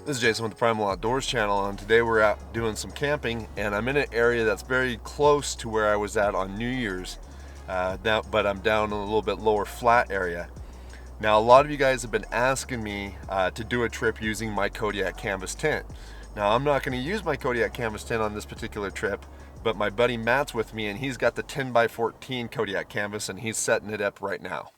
This is Jason with the Primal Outdoors channel, and today we're out doing some camping, and I'm in an area that's very close to where I was at on New Year's, but I'm down in a little bit lower flat area. Now, a lot of you guys have been asking me to do a trip using my Kodiak Canvas tent. Now, I'm not going to use my Kodiak Canvas tent on this particular trip, but my buddy Matt's with me, and he's got the 10x14 Kodiak Canvas, and he's setting it up right now.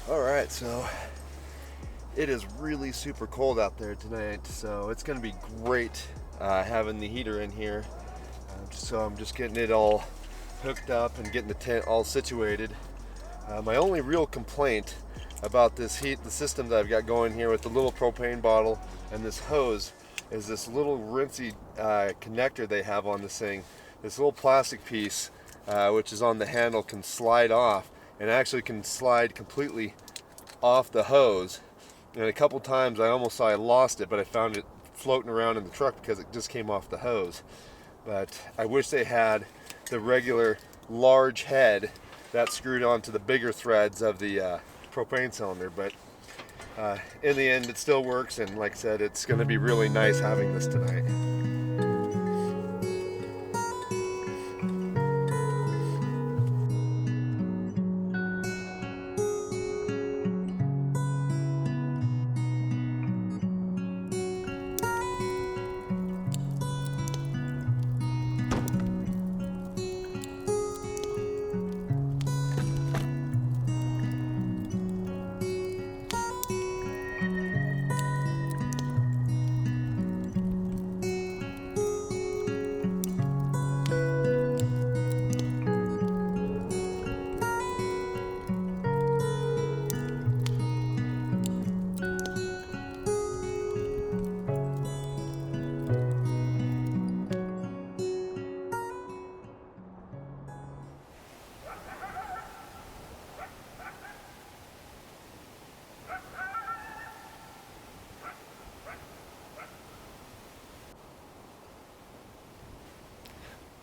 Alright, so it is really super cold out there tonight, so it's going to be great having the heater in here. So I'm just getting it all hooked up and getting the tent all situated. My only real complaint about this the system that I've got going here with the little propane bottle and this hose is this little rinsey connector they have on this thing. This little plastic piece which is on the handle can slide off, and actually can slide completely off the hose. And a couple times I almost thought I lost it, but I found it floating around in the truck because it just came off the hose. But I wish they had the regular large head that screwed onto the bigger threads of the propane cylinder, but in the end it still works, and like I said, it's going to be really nice having this tonight.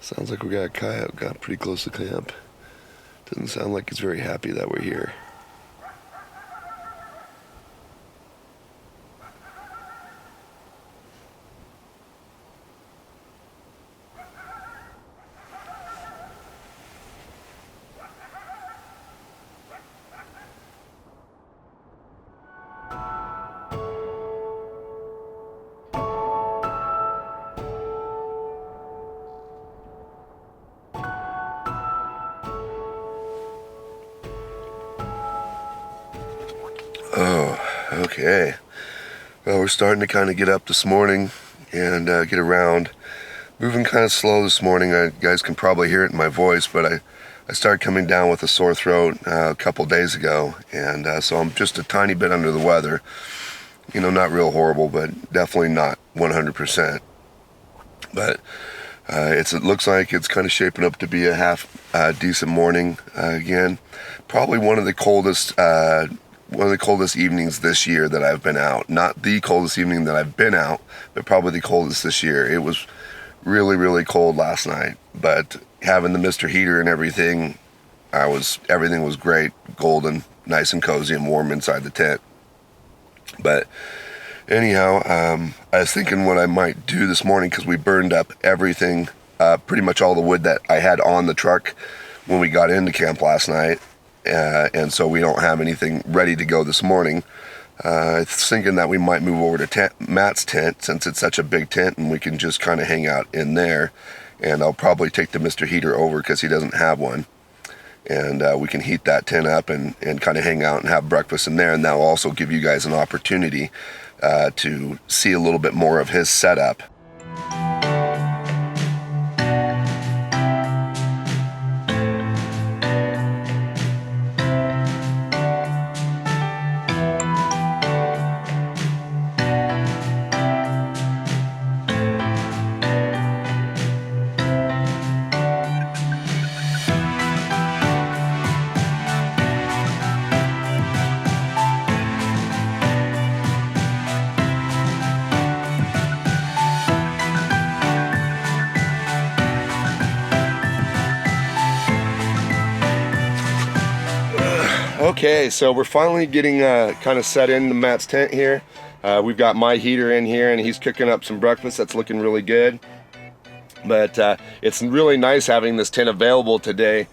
Sounds like we got a coyote got pretty close to camp. Doesn't sound like he's very happy that we're here. Oh, okay. Well, we're starting to kind of get up this morning and get around. Moving kind of slow this morning. You guys can probably hear it in my voice, but I started coming down with a sore throat a couple days ago, and so I'm just a tiny bit under the weather. You know, not real horrible, but definitely not 100%. But it looks like it's kind of shaping up to be a half decent morning again. Probably one of the coldest evenings this year that I've been out. Not the coldest evening that I've been out, but probably the coldest this year. It was really, really cold last night, but having the Mr. Heater and everything, everything was great, golden, nice and cozy and warm inside the tent. But anyhow, I was thinking what I might do this morning, because we burned up everything, pretty much all the wood that I had on the truck when we got into camp last night, and so we don't have anything ready to go this morning. I was thinking that we might move over to Matt's tent, since it's such a big tent and we can just kind of hang out in there, and I'll probably take the Mr. Heater over because he doesn't have one. And we can heat that tent up and kind of hang out and have breakfast in there. And that'll also give you guys an opportunity to see a little bit more of his setup. Okay, so we're finally getting kind of set into Matt's tent here. We've got my heater in here and he's cooking up some breakfast that's looking really good. But it's really nice having this tent available today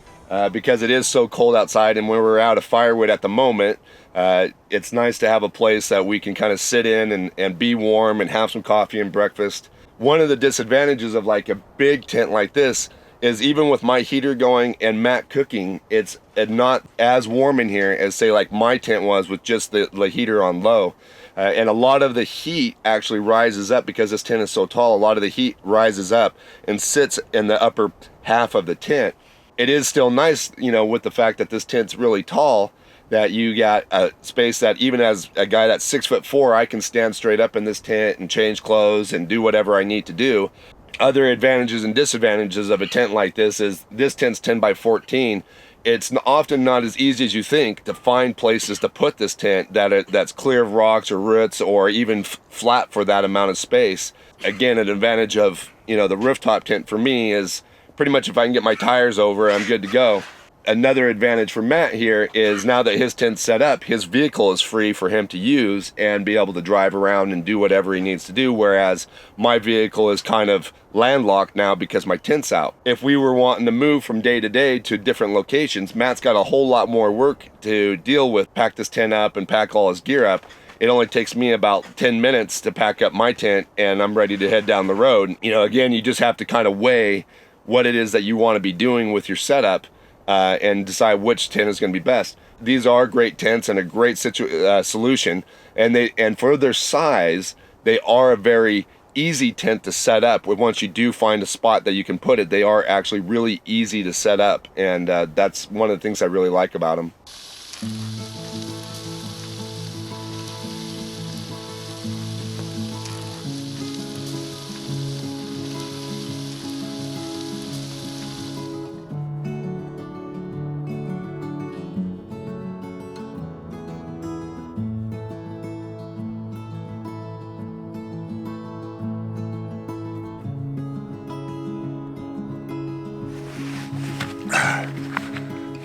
because it is so cold outside, and when we're out of firewood at the moment, it's nice to have a place that we can kind of sit in and be warm and have some coffee and breakfast. One of the disadvantages of like a big tent like this is, even with my heater going and Matt cooking, it's not as warm in here as, say, like my tent was with just the heater on low. And a lot of the heat actually rises up because this tent is so tall. A lot of the heat rises up and sits in the upper half of the tent. It is still nice, you know, with the fact that this tent's really tall, that you got a space that even as a guy that's 6'4", I can stand straight up in this tent and change clothes and do whatever I need to do. Other advantages and disadvantages of a tent like this is this tent's 10 by 14. It's often not as easy as you think to find places to put this tent that's clear of rocks or roots or even flat for that amount of space. Again, an advantage of, you know, the rooftop tent for me is pretty much if I can get my tires over, I'm good to go. Another advantage for Matt here is now that his tent's set up, his vehicle is free for him to use and be able to drive around and do whatever he needs to do, whereas my vehicle is kind of landlocked now because my tent's out. If we were wanting to move from day to day to different locations, Matt's got a whole lot more work to deal with, pack this tent up and pack all his gear up. It only takes me about 10 minutes to pack up my tent and I'm ready to head down the road. You know, again, you just have to kind of weigh what it is that you want to be doing with your setup and decide which tent is going to be best. These are great tents and a great solution, and for their size, they are a very easy tent to set up. Once you do find a spot that you can put it, they are actually really easy to set up, and that's one of the things I really like about them.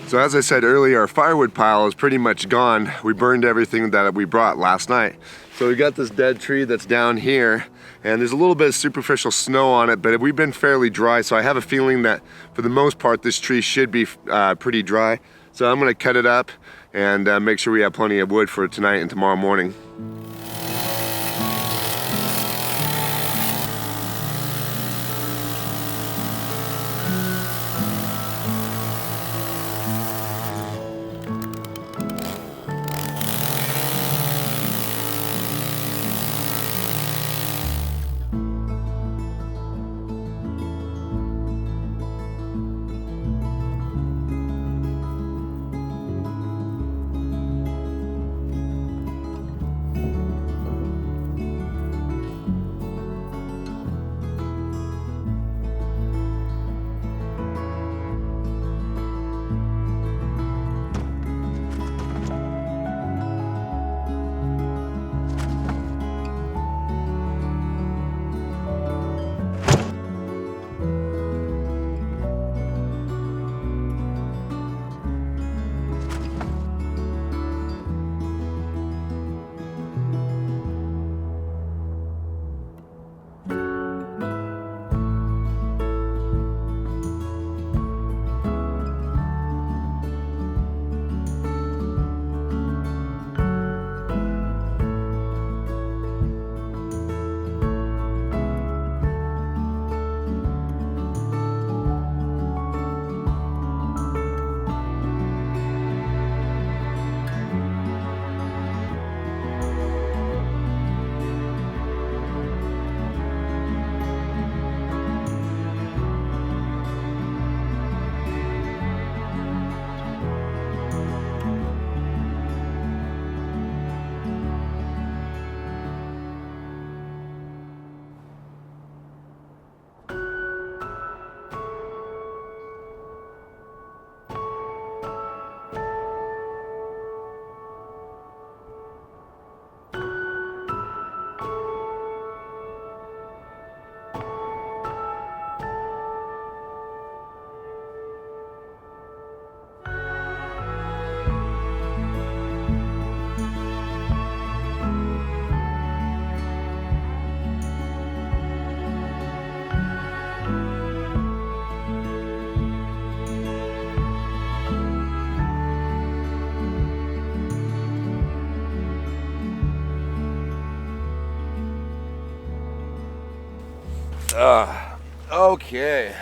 So as I said earlier, our firewood pile is pretty much gone. We burned everything that we brought last night. So we got this dead tree that's down here, and there's a little bit of superficial snow on it, but we've been fairly dry, so I have a feeling that for the most part this tree should be pretty dry. So I'm gonna cut it up and make sure we have plenty of wood for tonight and tomorrow morning. Okay.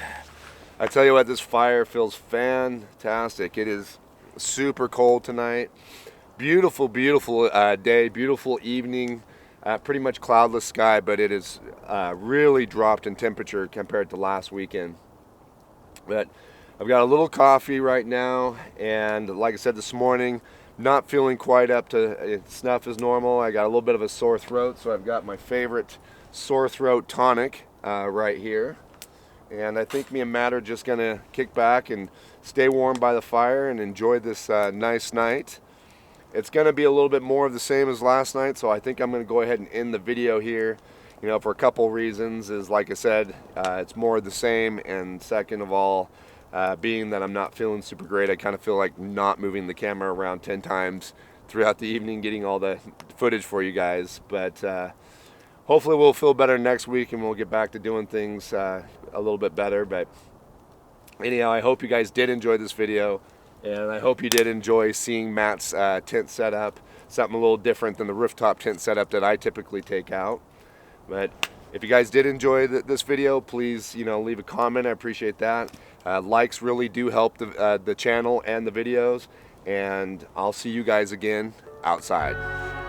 I tell you what, this fire feels fantastic. It is super cold tonight. Beautiful, beautiful day, beautiful evening. Pretty much cloudless sky, but it is really dropped in temperature compared to last weekend. But I've got a little coffee right now, and like I said this morning, not feeling quite up to snuff as normal. I got a little bit of a sore throat, so I've got my favorite sore throat tonic right here. And I think me and Matt are just gonna kick back and stay warm by the fire and enjoy this nice night. It's gonna be a little bit more of the same as last night, so I think I'm gonna go ahead and end the video here. You know, for a couple reasons. Is like I said, it's more of the same, and second of all, being that I'm not feeling super great, I kind of feel like not moving the camera around 10 times throughout the evening, getting all the footage for you guys. But hopefully we'll feel better next week and we'll get back to doing things a little bit better. But anyhow, I hope you guys did enjoy this video, and I hope you did enjoy seeing Matt's tent setup, something a little different than the rooftop tent setup that I typically take out. But if you guys did enjoy this video, please, you know, leave a comment. I appreciate that. Likes really do help the channel and the videos, and I'll see you guys again outside.